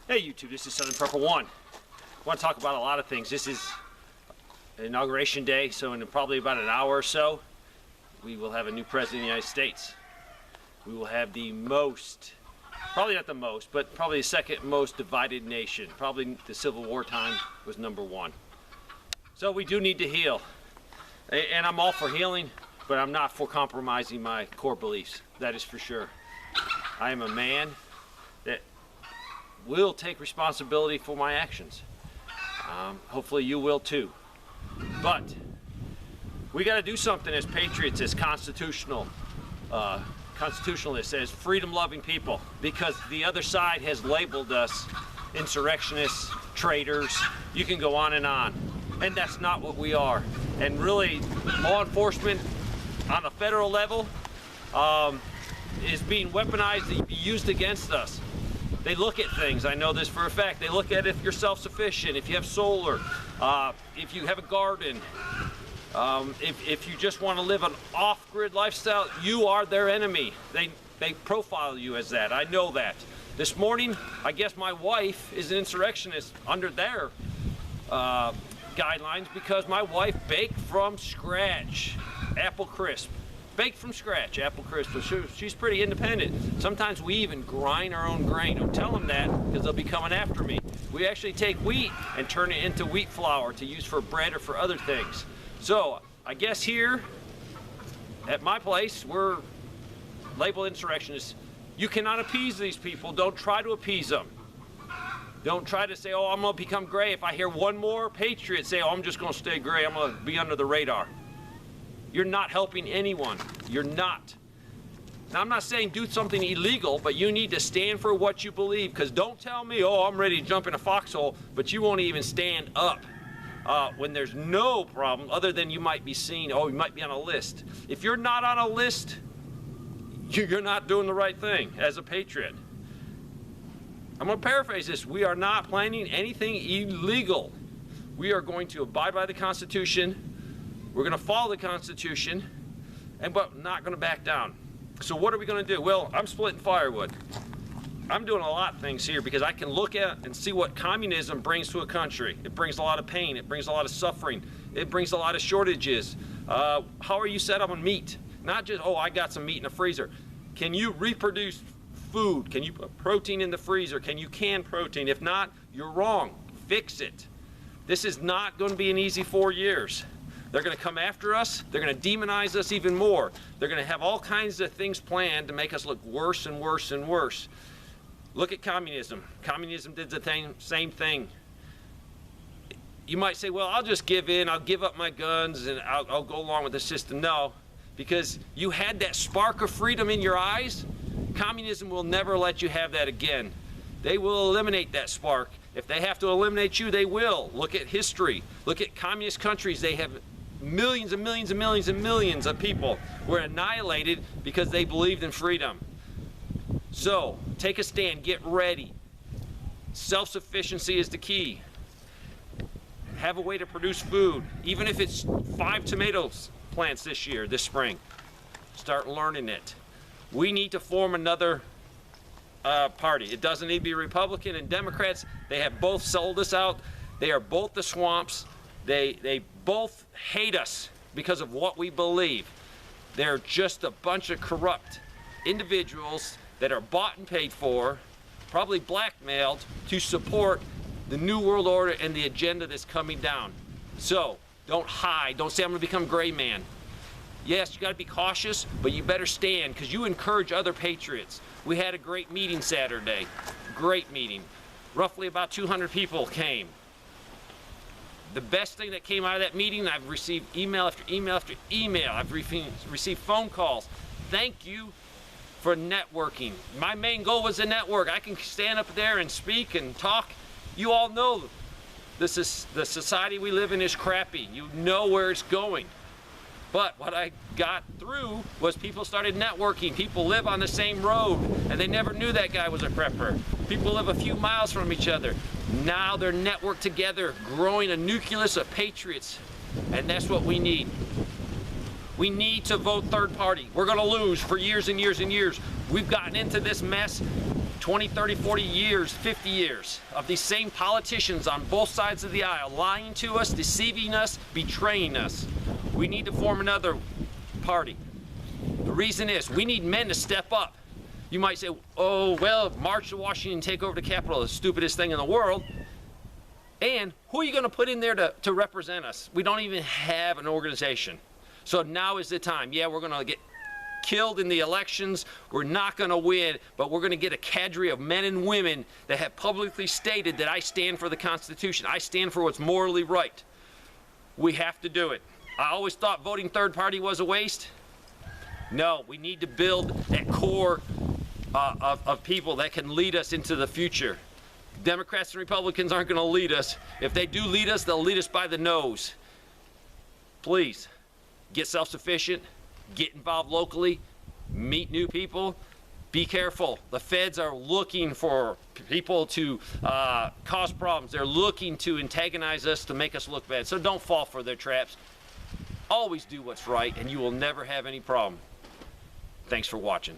Hey YouTube, this is Southern Purple One. I want to talk about a lot of things. This is Inauguration Day, so in probably about an hour or so, we will have a new president of the United States. We will have the most, probably not the most, but probably the second most divided nation. Probably the Civil War time was #1. So we do need to heal. And I'm all for healing, but I'm not for compromising my core beliefs. That is for sure. I am a man that will take responsibility for my actions. Hopefully you will too. But we got to do something as patriots, as constitutionalists, as freedom-loving people, because the other side has labeled us insurrectionists, traitors. You can go on, and that's not what we are. And really, law enforcement on the federal level is being weaponized to be used against us. They look at things, I know this for a fact, they look at if you're self-sufficient, if you have solar, if you have a garden, if you just want to live an off-grid lifestyle, you are their enemy. They profile you as that, I know that. This morning, I guess my wife is an insurrectionist under their guidelines because my wife baked from scratch apple crisp. Baked from scratch, apple crisp. So she's pretty independent. Sometimes we even grind our own grain. Don't tell them that because they'll be coming after me. We actually take wheat and turn it into wheat flour to use for bread or for other things. So I guess here at my place, we're labeled insurrectionists. You cannot appease these people. Don't try to appease them. Don't try to say, oh, I'm going to become gray. If I hear one more patriot say, oh, I'm just going to stay gray, I'm going to be under the radar. You're not helping anyone. You're not. Now, I'm not saying do something illegal, but you need to stand for what you believe, because don't tell me, oh, I'm ready to jump in a foxhole, but you won't even stand up when there's no problem other than you might be seen, oh, you might be on a list. If you're not on a list, you're not doing the right thing as a patriot. I'm going to paraphrase this. We are not planning anything illegal. We are going to abide by the Constitution. We're going to follow the Constitution, but not going to back down. So what are we going to do? Well, I'm splitting firewood. I'm doing a lot of things here because I can look at and see what communism brings to a country. It brings a lot of pain. It brings a lot of suffering. It brings a lot of shortages. How are you set up on meat? Not just, oh, I got some meat in the freezer. Can you reproduce food? Can you put protein in the freezer? Can you can protein? If not, you're wrong. Fix it. This is not going to be an easy 4 years. They're going to come after us. They're going to demonize us even more. They're going to have all kinds of things planned to make us look worse and worse and worse. Look at communism. Communism did the same thing. You might say, well, I'll just give in. I'll give up my guns and I'll go along with the system. No, because you had that spark of freedom in your eyes. Communism will never let you have that again. They will eliminate that spark. If they have to eliminate you, they will. Look at history. Look at communist countries. They have millions and millions and millions and millions of people were annihilated because they believed in freedom. So, take a stand. Get ready. Self-sufficiency is the key. Have a way to produce food. Even if it's 5 tomatoes plants this spring. Start learning it. We need to form another party. It doesn't need to be Republican and Democrats. They have both sold us out. They are both the swamps. They both hate us because of what we believe. They're just a bunch of corrupt individuals that are bought and paid for, probably blackmailed, to support the New World Order and the agenda that's coming down. So, don't hide. Don't say I'm going to become gray man. Yes, you got to be cautious, but you better stand because you encourage other patriots. We had a great meeting Saturday. Great meeting. Roughly about 200 people came. The best thing that came out of that meeting, I've received email after email after email. I've received phone calls. Thank you for networking. My main goal was to network. I can stand up there and speak and talk. You all know the society we live in is crappy. You know where it's going. But what I got through was people started networking. People live on the same road, and they never knew that guy was a prepper. People live a few miles from each other. Now they're networked together, growing a nucleus of patriots, and that's what we need. We need to vote third party. We're going to lose for years and years and years. We've gotten into this mess 20, 30, 40 years, 50 years of these same politicians on both sides of the aisle lying to us, deceiving us, betraying us. We need to form another party. The reason is we need men to step up. You might say, oh, well, march to Washington, take over the Capitol, the stupidest thing in the world. And who are you going to put in there to represent us? We don't even have an organization. So now is the time. Yeah, we're going to get killed in the elections. We're not going to win, but we're going to get a cadre of men and women that have publicly stated that I stand for the Constitution. I stand for what's morally right. We have to do it. I always thought voting third party was a waste. No, we need to build that core of people that can lead us into the future. Democrats and Republicans aren't going to lead us. If they do lead us, they'll lead us by the nose. Please, get self-sufficient, get involved locally, meet new people. Be careful. The feds are looking for people to cause problems. They're looking to antagonize us, to make us look bad. So don't fall for their traps. Always do what's right, and you will never have any problem. Thanks for watching.